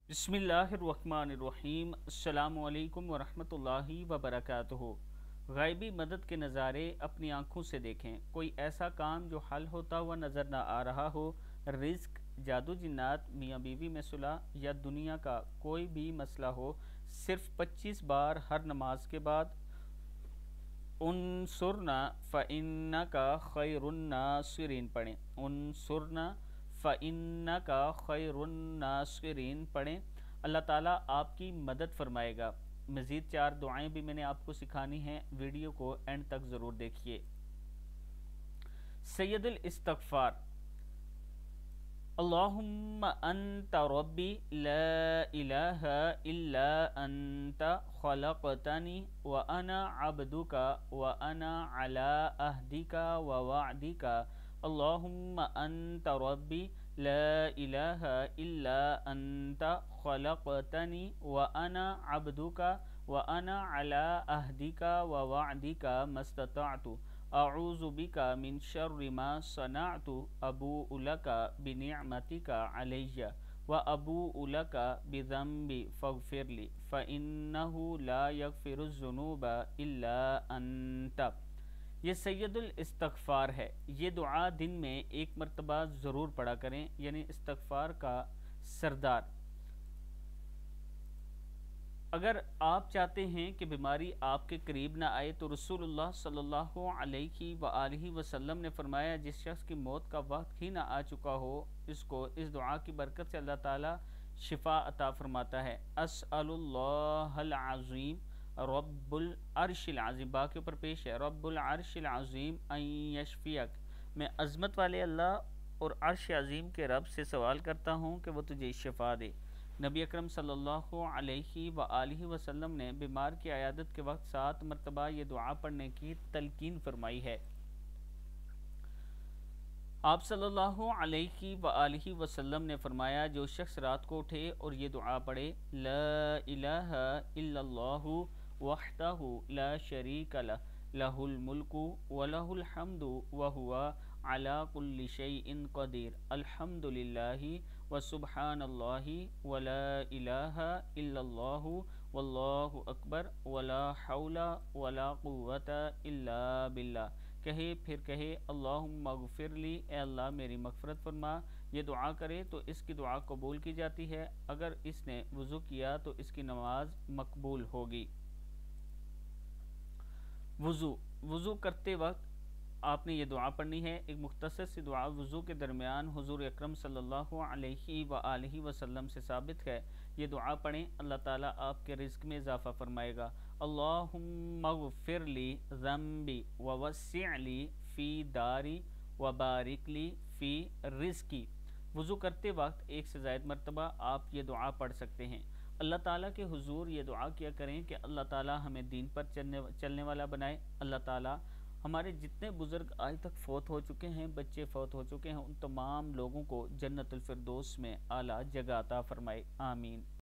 बिस्मिल्लाहिर्रहमानिर्रहीम। अस्सलामु अलैकुम वरहमतुल्लाहि वबरकातुहू। गायबी मदद के नज़ारे अपनी आंखों से देखें। कोई ऐसा काम जो हल होता हुआ नज़र ना आ रहा हो, रिस्क, जादू जिन्नात, मियाँ बीवी में सुलह या दुनिया का कोई भी मसला हो, सिर्फ 25 बार हर नमाज के बाद उनसुरना फ़इन्नका खैरुन नासिरीन पढ़ें। उनसुरना फ़इन्नका खैरुन नासिरीन पढ़ें। अल्लाह ताला आपकी मदद फरमाएगा। मज़ीद 4 दुआएं भी मैंने आपको सिखानी हैं, वीडियो को एंड तक ज़रूर देखिए। सैयदुल इस्तग़फ़ार। अल्लाहुम्मा अंता रब्बी ला इलाहा इल्ला अंता खलक़तनी व अना अब्दुका व अना अला अहदिका व वअदिका। अल्लाहुम्मा अंता रब्बी ला इलाहा इल्ला अंता खलक़तनी व अना अब्दुका व अना अला अहदिका व वअदिका मस्ततअतु। अऊज़ु बिका मिन शर्रि मा सनअतु। अबूउ लका बिनिअमतिका अलैया व अबूउ लका बिज़म्बी फ़ग़फ़िरली फ़इन्नहु ला यग़फ़िरुज़्ज़ुनूबा इल्ला अंता। ये सैयदुल इस्तग़फ़ार है। ये दुआ दिन में एक मरतबा ज़रूर पढ़ा करें, यानी इस्तग़फ़ार का सरदार। अगर आप चाहते हैं कि बीमारी आपके करीब ना आए तो रसूलुल्लाह सल्लल्लाहु अलैहि व आलिहि वसल्लम ने फरमाया, जिस शख्स की मौत का वक्त ही ना आ चुका हो, इसको इस दुआ की बरकत से अल्लाह ताला शिफा अता फरमाता है। अस्अलुल्लाहल अज़ीम रब्बुल अर्शिल अज़ीम, बा के ऊपर पेश है, रब्बुल अर्शिल अज़ीम अन यशफियक। मैं अज़मत वाले अल्लाह और अर्श अज़ीम के रब से सवाल करता हूँ कि वो तुझे शिफा दे। नबी अकरम सल्लल्लाहु अलैहि व आलिहि वसल्लम ने बीमार की अयादत के वक्त 7 मरतबा ये दुआ पढ़ने की तलकीन फरमाई है। आप सल्लल्लाहु अलैहि व आलिहि वसल्लम ने फरमाया, जो शख्स रात को उठे और ये दुआ पढ़े, ला इलाहा इल्लल्लाहु वहदहु ला शरीका लह, लहुल मुल्कु व लहुल हम्दु व हुवा अला कुल्लि शैइन क़दीर, अल्हम्दुलिल्लाहि व सुब्हानल्लाहि व ला इलाहा इल्लल्लाहु वल्लाहु अकबर व ला हौला व ला कुव्वता इल्ला बिल्लाह। कहे फिर कहे, अल्लाहुम्मा गफ़िरली, ए अल्लाह मेरी मग़फ़िरत फरमा। ये दुआ करे तो इसकी दुआ कबूल की जाती है। अगर इसने वज़ू किया तो इसकी नमाज मकबूल होगी। वज़ू करते वक्त आपने ये दुआ पढ़नी है। एक मुख्तसर सी दुआ वज़ू के दरमियान हुज़ूर अकरम सल्लल्लाहु अलैहि व आलिहि वसल्लम से साबित है। ये दुआ पढ़ें, अल्लाह ताला आपके रिज़्क़ में इजाफ़ा फरमाएगा। अल्लाहुम्मा ग़फ़िरली ज़म्बी व वस्सिअली फ़ी दारी व बारिक ली फ़ी रिज़्क़ी। वज़ू करते वक्त 1 से ज़ायद मरतबा आप ये दुआ पढ़ सकते हैं। अल्लाह ताला के हुजूर ये दुआ किया करें कि अल्लाह ताला हमें दीन पर चलने वाला बनाए। अल्लाह ताला हमारे जितने बुज़ुर्ग आज तक फ़ौत हो चुके हैं, बच्चे फ़ौत हो चुके हैं, उन तमाम लोगों को जन्नतुल फ़िरदौस में आला जगह अता फ़रमाए। आमीन।